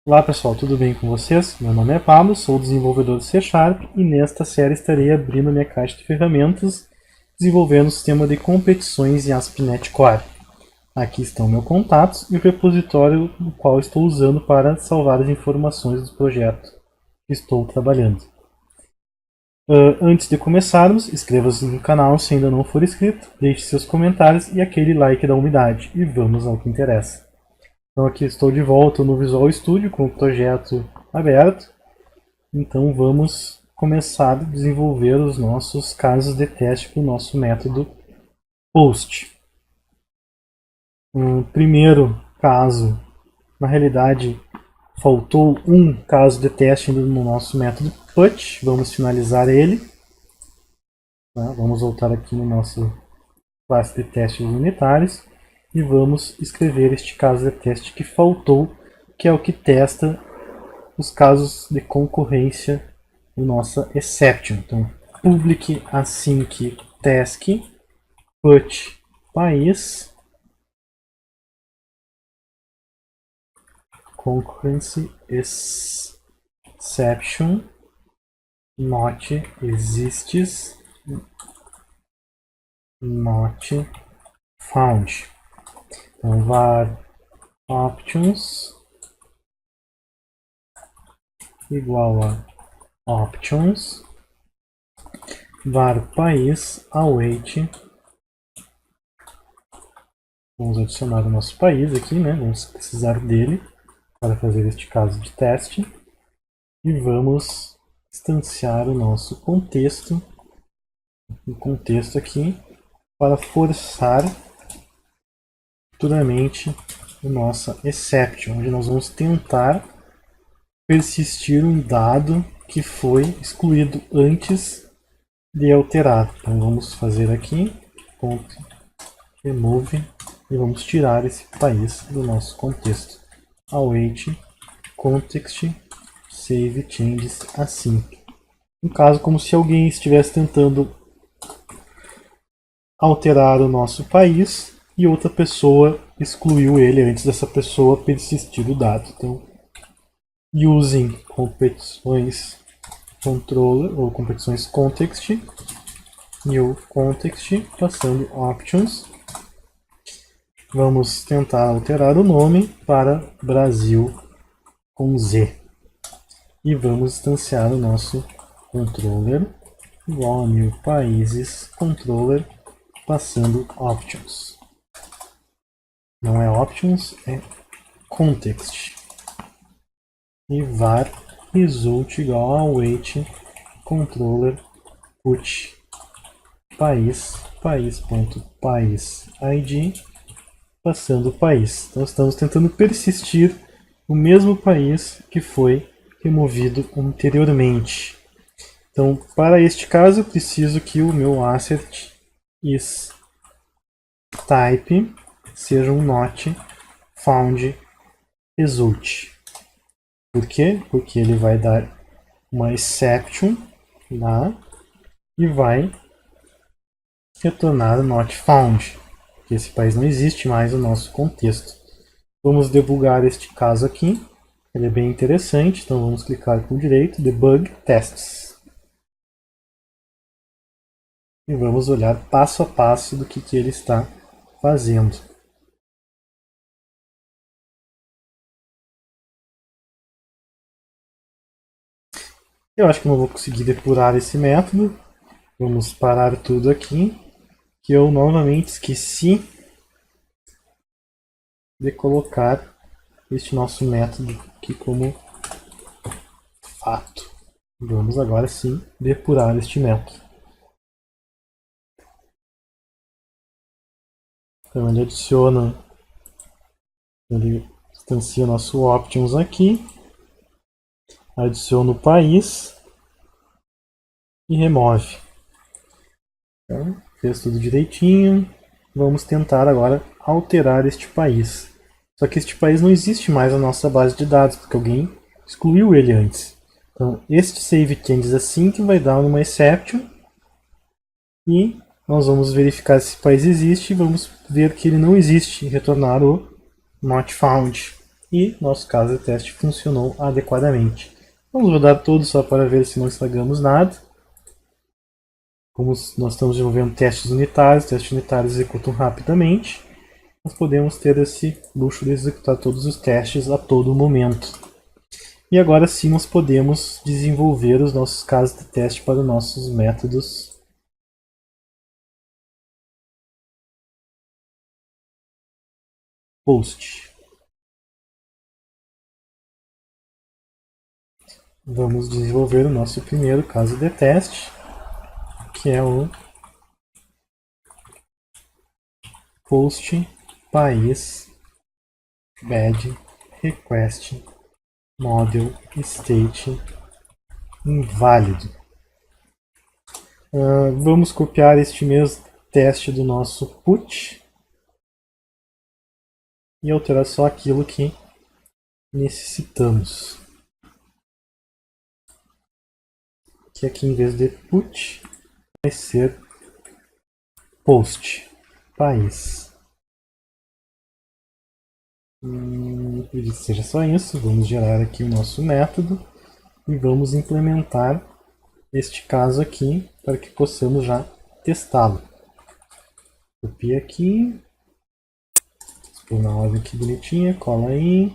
Olá pessoal, tudo bem com vocês? Meu nome é Pablo, sou desenvolvedor de C Sharp e nesta série estarei abrindo minha caixa de ferramentas desenvolvendo o sistema de competições em ASP.NET Core. Aqui estão meus contatos e o repositório no qual estou usando para salvar as informações do projeto que estou trabalhando. Antes de começarmos, inscreva-se no canal se ainda não for inscrito, deixe seus comentários e aquele like da umidade e vamos ao que interessa. Então aqui estou de volta no Visual Studio com o projeto aberto. Então vamos começar a desenvolver os nossos casos de teste com o nosso método post. Primeiro caso, na realidade faltou um caso de teste ainda no nosso método put. Vamos finalizar ele. Vamos voltar aqui no nosso classe de testes unitários e vamos escrever este caso de teste que faltou, que é o que testa os casos de concorrência do nossa exception. Então, public async task put país concurrency exception not exists not found. Então, var options igual a options var país await. Vamos adicionar o nosso país aqui, né? Vamos precisar dele para fazer este caso de teste. E vamos instanciar o nosso contexto, o contexto aqui, para forçar futuramente a nossa exception, onde nós vamos tentar persistir um dado que foi excluído antes de alterar. Então vamos fazer aqui remove e vamos tirar esse país do nosso contexto. Await context save changes async. No caso, como se alguém estivesse tentando alterar o nosso país e outra pessoa excluiu ele antes dessa pessoa persistir o dado. Então, using competições controller ou competições context, new context, passando options. Vamos tentar alterar o nome para Brasil com Z. E vamos instanciar o nosso controller igual a new países controller, passando options. Não é options, é context. E var result igual a await controller put país, país.país id, passando o país. Então estamos tentando persistir o mesmo país que foi removido anteriormente. Então, para este caso, eu preciso que o meu assert is type seja um not found result. Por quê? Porque ele vai dar uma exception lá e vai retornar not found, porque esse país não existe mais no nosso contexto. Vamos debugar este caso aqui, ele é bem interessante, então vamos clicar com direito, debug tests. E vamos olhar passo a passo do que ele está fazendo. Eu acho que não vou conseguir depurar esse método. Vamos parar tudo aqui, que eu novamente esqueci de colocar este nosso método aqui como fato. Vamos agora sim depurar este método. Então ele instancia o nosso options aqui, adiciona o país e remove. Então, fez tudo direitinho. Vamos tentar agora alterar este país. Só que este país não existe mais na nossa base de dados, porque alguém excluiu ele antes. Então, este save changes async vai dar uma exception e nós vamos verificar se esse país existe e vamos ver que ele não existe e retornar o not found. e nosso caso de teste funcionou adequadamente. Vamos rodar todos só para ver se não estragamos nada. Como nós estamos desenvolvendo testes unitários executam rapidamente, nós podemos ter esse luxo de executar todos os testes a todo momento. E agora sim nós podemos desenvolver os nossos casos de teste para os nossos métodos post. Vamos desenvolver o nosso primeiro caso de teste, que é o post país bad request model state inválido. Vamos copiar este mesmo teste do nosso put e alterar só aquilo que necessitamos. Que aqui em vez de put vai ser post país. Acredito que seja só isso. Vamos gerar aqui o nosso método e vamos implementar este caso aqui para que possamos já testá-lo. Copia aqui, expor na ordem aqui bonitinha, cola aí.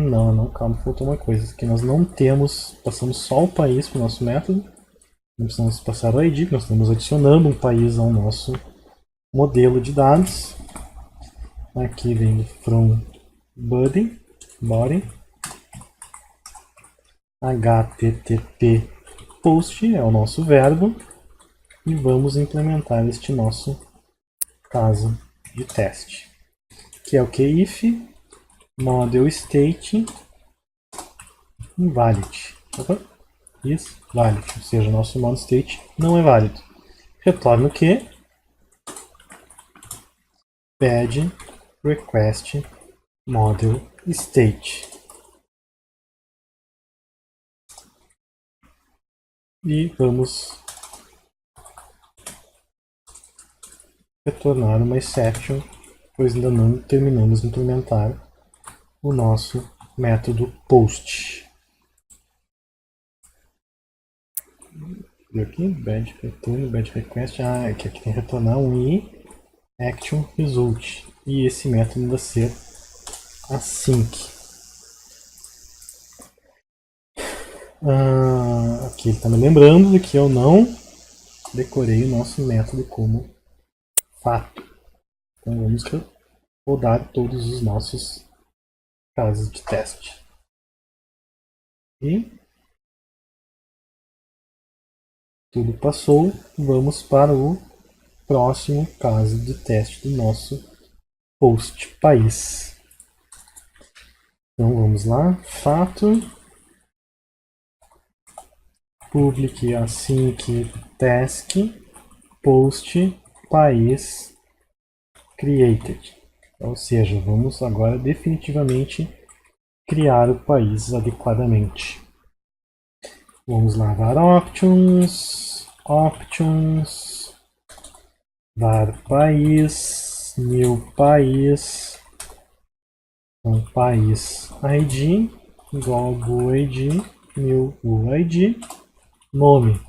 Não, calma, faltou uma coisa. Aqui nós não temos, passamos só o país para o nosso método. Não precisamos passar o ID, nós estamos adicionando um país ao nosso modelo de dados. Aqui vem from body, http post é o nosso verbo e vamos implementar este nosso caso de teste, que é o que if model state invalid. Isso, valid, ou seja, o nosso model state não é válido. Retorna o que? Bad request model state. E vamos retornar uma exception, pois ainda não terminamos de implementar o nosso método post. Aqui, bad return, bad request, aqui tem que retornar um i action result e esse método ainda ser async. Aqui ele está me lembrando de que eu não decorei o nosso método como fato. Então vamos rodar todos os nossos casos de teste. E tudo passou, vamos para o próximo caso de teste do nosso post país. Então vamos lá, fato public async task post país created. Ou seja, vamos agora definitivamente criar o país adequadamente. Vamos lá, var options, var país, new país, então país id igual UID, new UID, nome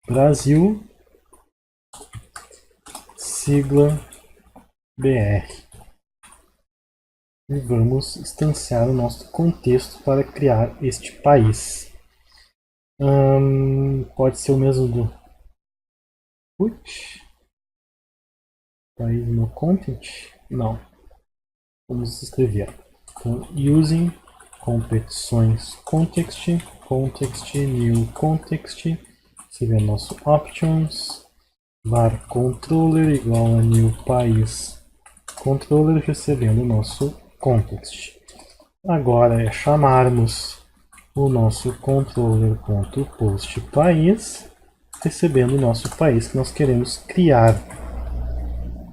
Brasil, sigla BR. E vamos instanciar o nosso contexto para criar este país. Pode ser o mesmo do put, país no content? Não. Vamos escrever. Então, using competições context new context, seria nosso options, var controller igual a new país controller recebendo o nosso context. Agora é chamarmos o nosso controller.postPaís, recebendo o nosso país que nós queremos criar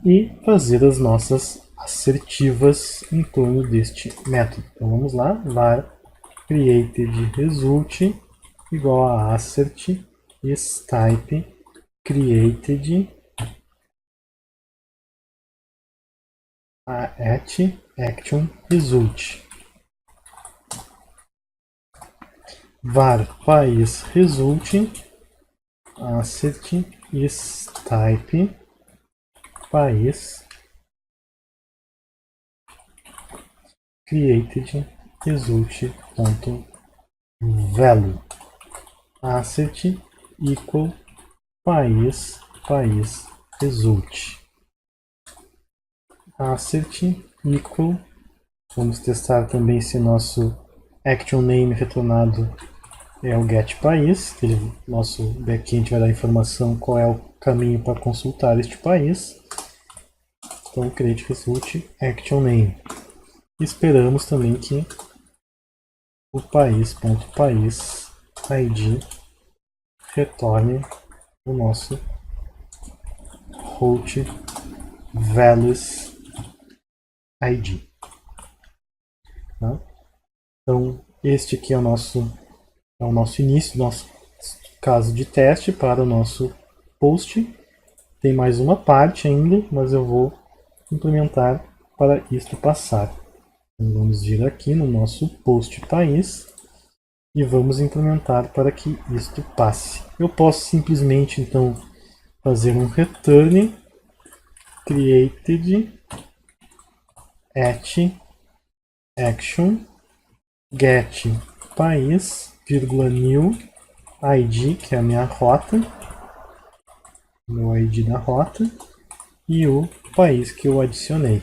e fazer as nossas assertivas em torno deste método. Então vamos lá, var createdResult igual a assert type created action result. Var país result assert is type país created result.value assert equal país result assert equal. Vamos testar também se nosso action name retornado é o get país. Nosso backend vai dar informação qual é o caminho para consultar este país. Então create result action name. Esperamos também que o país.país id retorne o nosso route values id. Tá? Então este aqui é o nosso início do nosso caso de teste para o nosso post. Tem mais uma parte ainda, mas eu vou implementar para isto passar. Então, vamos vir aqui no nosso post país e vamos implementar para que isto passe. Eu posso simplesmente então fazer um return created at action get país, new id, que é a minha rota, meu id da rota, e o país que eu adicionei.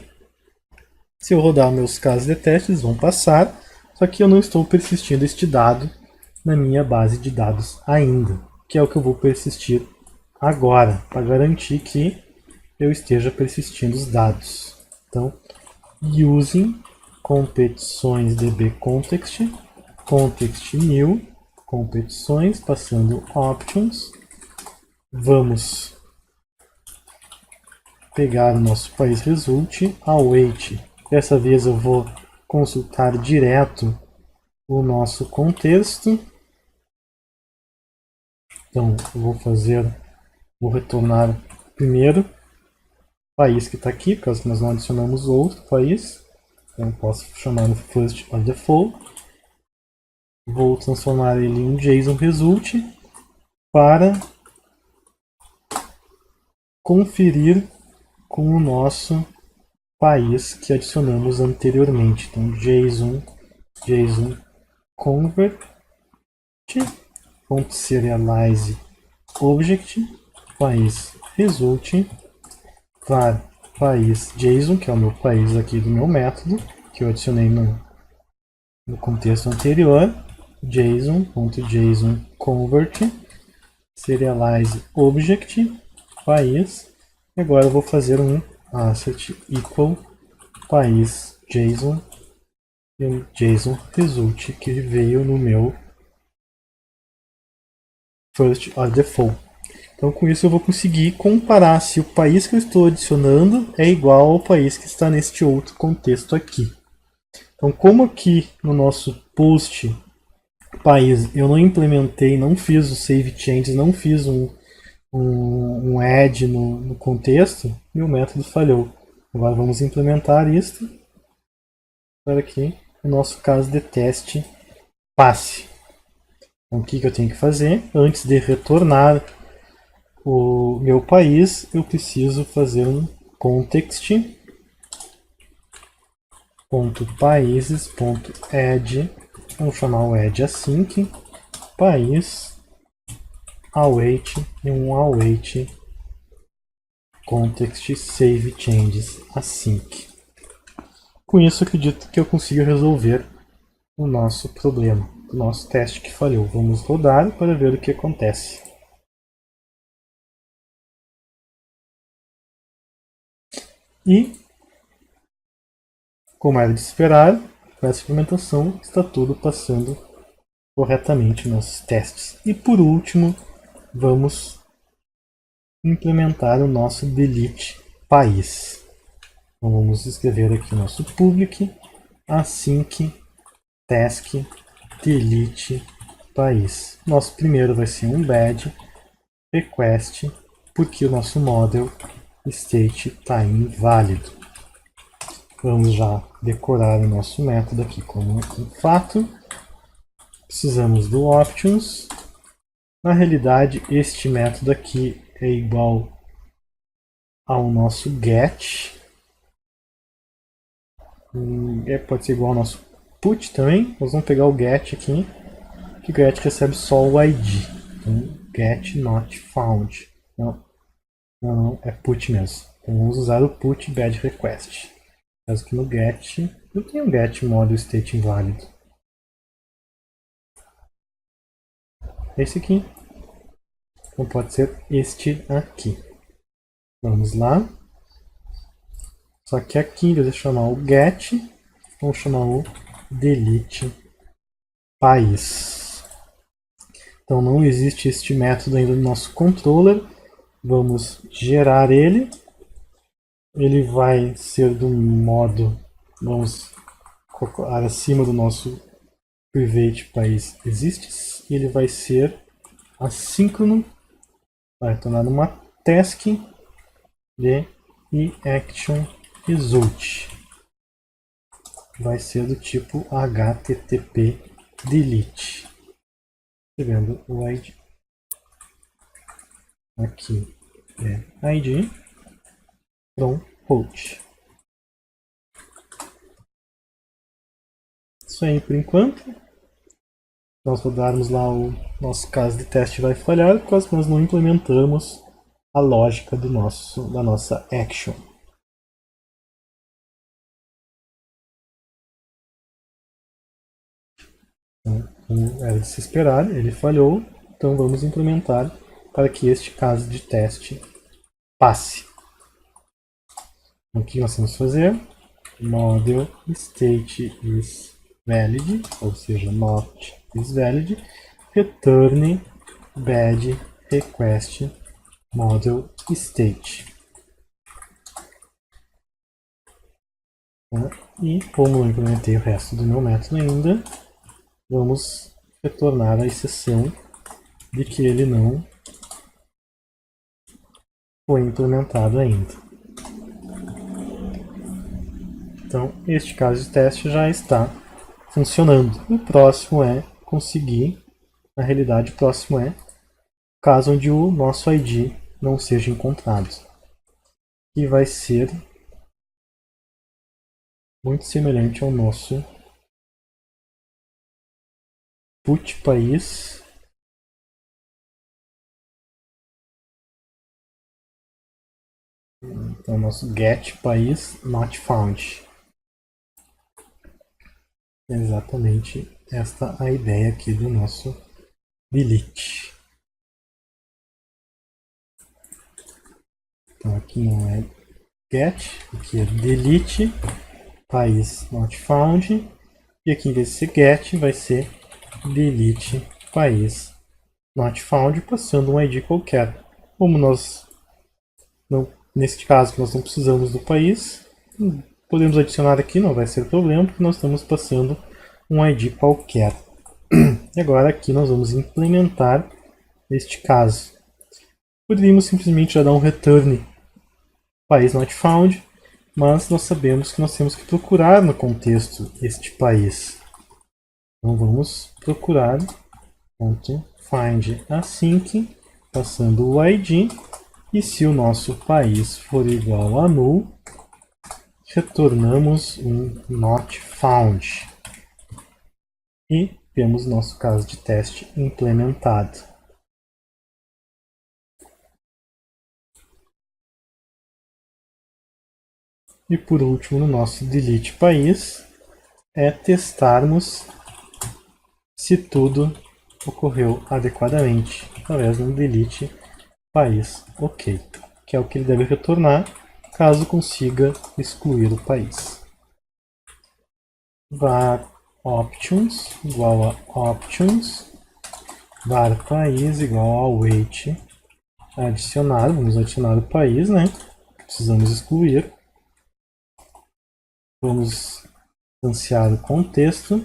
Se eu rodar meus casos de testes, vão passar, só que eu não estou persistindo este dado na minha base de dados ainda, que é o que eu vou persistir agora, para garantir que eu esteja persistindo os dados. Então, using competições db context, context new, competições, passando options, vamos pegar o nosso país result, await. Dessa vez eu vou consultar direto o nosso contexto. Então eu vou retornar primeiro o país que está aqui, caso nós não adicionamos outro país. Então eu posso chamar no first by default. Vou transformar ele em JSON result para conferir com o nosso país que adicionamos anteriormente. Então JSON convert .serialize object país result var país JSON, que é o meu país aqui do meu método, que eu adicionei no contexto anterior, JSON convert serialize object país. E agora eu vou fazer um assert equal país JSON e um JSON result que veio no meu first or default. Então com isso eu vou conseguir comparar se o país que eu estou adicionando é igual ao país que está neste outro contexto aqui. Então como aqui no nosso post país eu não implementei, não fiz o save changes, não fiz um add no contexto, meu método falhou. Agora vamos implementar isto para que o nosso caso de teste passe. Então, o que eu tenho que fazer? Antes de retornar o meu país, eu preciso fazer um context.países.add, vamos chamar o add async, país, await e um await context save changes async. Com isso, eu acredito que eu consigo resolver o nosso problema, o nosso teste que falhou. Vamos rodar para ver o que acontece. E, como era de esperar, com essa implementação está tudo passando corretamente nos testes. E por último, vamos implementar o nosso delete país. Então vamos escrever aqui o nosso public async task delete país. Nosso primeiro vai ser um bad request, porque o nosso model state está inválido. Vamos já decorar o nosso método aqui como um fato. Precisamos do options. Na realidade, este método aqui é igual ao nosso get. Pode ser igual ao nosso put também. Nós vamos pegar o get aqui, que o get recebe só o ID. Então, get not found. Não, é put mesmo. Então vamos usar o put bad request. Caso que no get, eu tenho get modo state inválido. Esse aqui. Então pode ser este aqui. Vamos lá. Só que aqui, em vez de chamar o get, vamos chamar o delete país. Então não existe este método ainda no nosso controller. Vamos gerar ele. Ele vai ser do modo, vamos colocar acima do nosso private país exists. E ele vai ser assíncrono. Vai tornar uma task de action result. Vai ser do tipo http delete. Pegando o ID. Aqui é ID from host. Isso aí por enquanto. Se nós rodarmos lá o nosso caso de teste vai falhar, por causa que nós não implementamos a lógica da nossa action. Então, como era de se esperar, ele falhou, então vamos implementar para que este caso de teste passe. Então, o que nós vamos fazer? Model state is valid, ou seja, not is valid, return bad request model state. E como eu implementei o resto do meu método ainda, vamos retornar a exceção de que ele não foi implementado ainda. Então, este caso de teste já está funcionando. O próximo é conseguir, na realidade, o próximo é o caso onde o nosso ID não seja encontrado. E vai ser muito semelhante ao nosso put país. Então, nosso get país not found. É exatamente esta a ideia aqui do nosso delete. Então, aqui não é get, aqui é delete país not found. E aqui, em vez de ser get, vai ser delete país not found, passando um ID qualquer. Como nós, não, neste caso, nós não precisamos do país, podemos adicionar aqui, não vai ser problema, porque nós estamos passando um ID qualquer. E agora aqui nós vamos implementar este caso. Poderíamos simplesmente já dar um return país not found, mas nós sabemos que nós temos que procurar no contexto este país. Então vamos procurar .find async, passando o ID, e se o nosso país for igual a null, retornamos um not found. E temos nosso caso de teste implementado. E por último, no nosso delete país, é testarmos se tudo ocorreu adequadamente, através de um delete país ok, que é o que ele deve retornar caso consiga excluir o país. Var options igual a options, var país igual a await adicionar, vamos adicionar o país, né? Precisamos excluir. Vamos instanciar o contexto.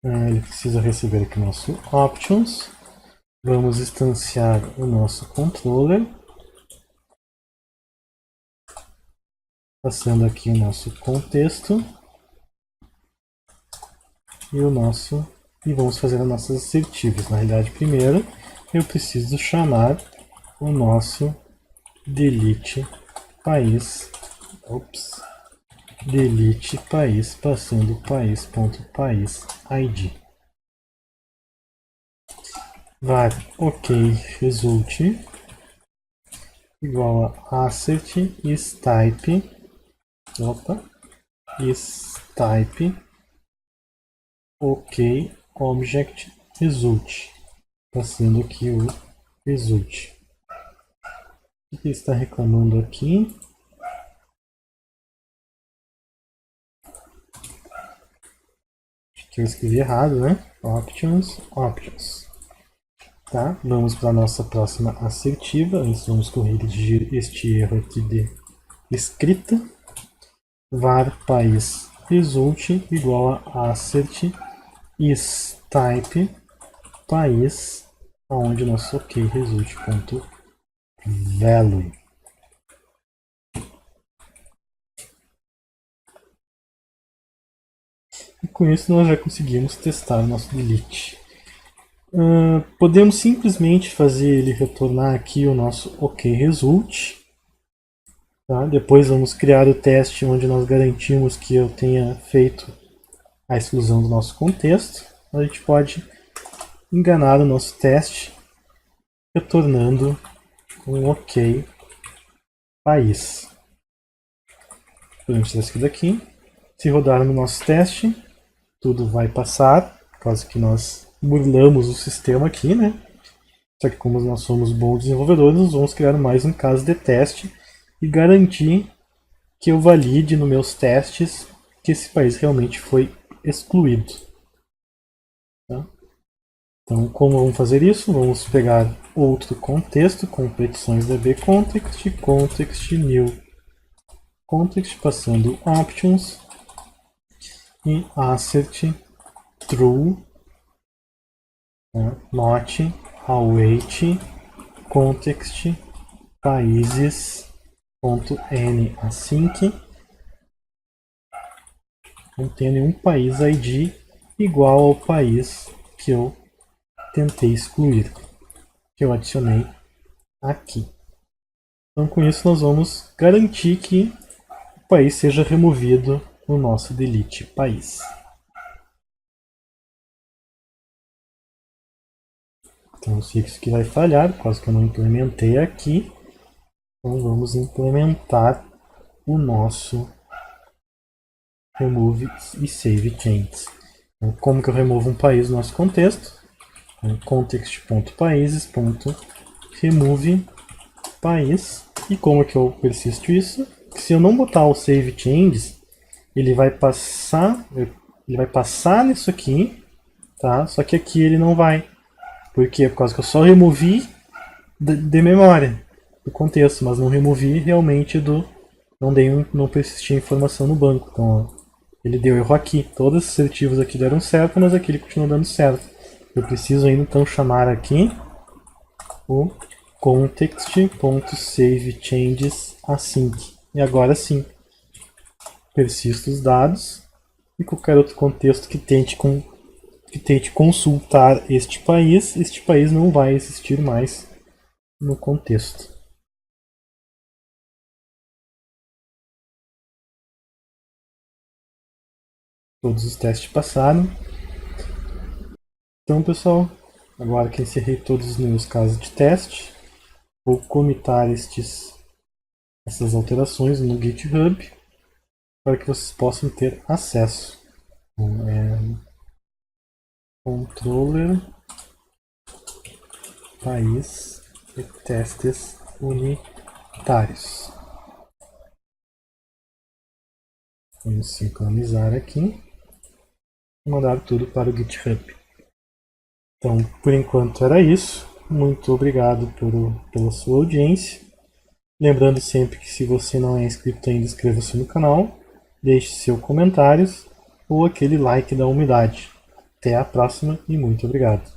Ele precisa receber aqui nosso options. Vamos instanciar o nosso controller, passando aqui o nosso contexto e vamos fazer as nossas assertivas. Na realidade, primeiro eu preciso chamar o nosso delete país, delete país, passando país.país.id. var ok result igual a assert istype ok object result, passando aqui o result. O que ele está reclamando aqui? Acho que eu escrevi errado, né? Options. Tá? Vamos para a nossa próxima assertiva. Antes vamos corrigir este erro aqui de escrita. var país result igual a assert istype país, onde o nosso ok result.value. E com isso nós já conseguimos testar o nosso delete. Podemos simplesmente fazer ele retornar aqui o nosso ok result. Tá? Depois vamos criar o teste onde nós garantimos que eu tenha feito a exclusão do nosso contexto. A gente pode enganar o nosso teste retornando um ok país. Podemos tirar isso daqui. Se rodar no nosso teste, tudo vai passar, por causa que nós burlamos o sistema aqui, né? Só que como nós somos bons desenvolvedores, nós vamos criar mais um caso de teste e garantir que eu valide nos meus testes que esse país realmente foi excluído. Tá? Então, como vamos fazer isso? Vamos pegar outro contexto com petições db context new context, passando options e assert true not await context países.n async contendo um país ID igual ao país que eu tentei excluir, que eu adicionei aqui. Então com isso nós vamos garantir que o país seja removido no nosso delete país. Então eu sei que isso aqui vai falhar, por causa que eu não implementei aqui. Então vamos implementar o nosso remove e save changes. Então, como que eu removo um país no nosso contexto? Então, context.países.remove país. E como que eu persisto isso? Se eu não botar o save changes, ele vai passar nisso aqui, tá? Só que aqui ele não vai. Por quê? Por causa que eu só removi de memória do contexto, mas não removi realmente não persisti a informação no banco. Então, ó, ele deu erro aqui. Todos os assertivos aqui deram certo, mas aqui ele continua dando certo. Eu preciso ainda então chamar aqui o context.savechanges_async. E agora sim, persisto os dados e qualquer outro contexto que tente consultar este país não vai existir mais no contexto. Todos os testes passaram. Então, pessoal, agora que encerrei todos os meus casos de teste, vou commitar essas alterações no GitHub para que vocês possam ter acesso. Então, controller país e testes unitários. Vamos sincronizar aqui e mandar tudo para o GitHub. Então, por enquanto era isso. Muito obrigado pela sua audiência. Lembrando sempre que se você não é inscrito ainda, inscreva-se no canal, deixe seus comentários ou aquele like da humildade. Até a próxima e muito obrigado.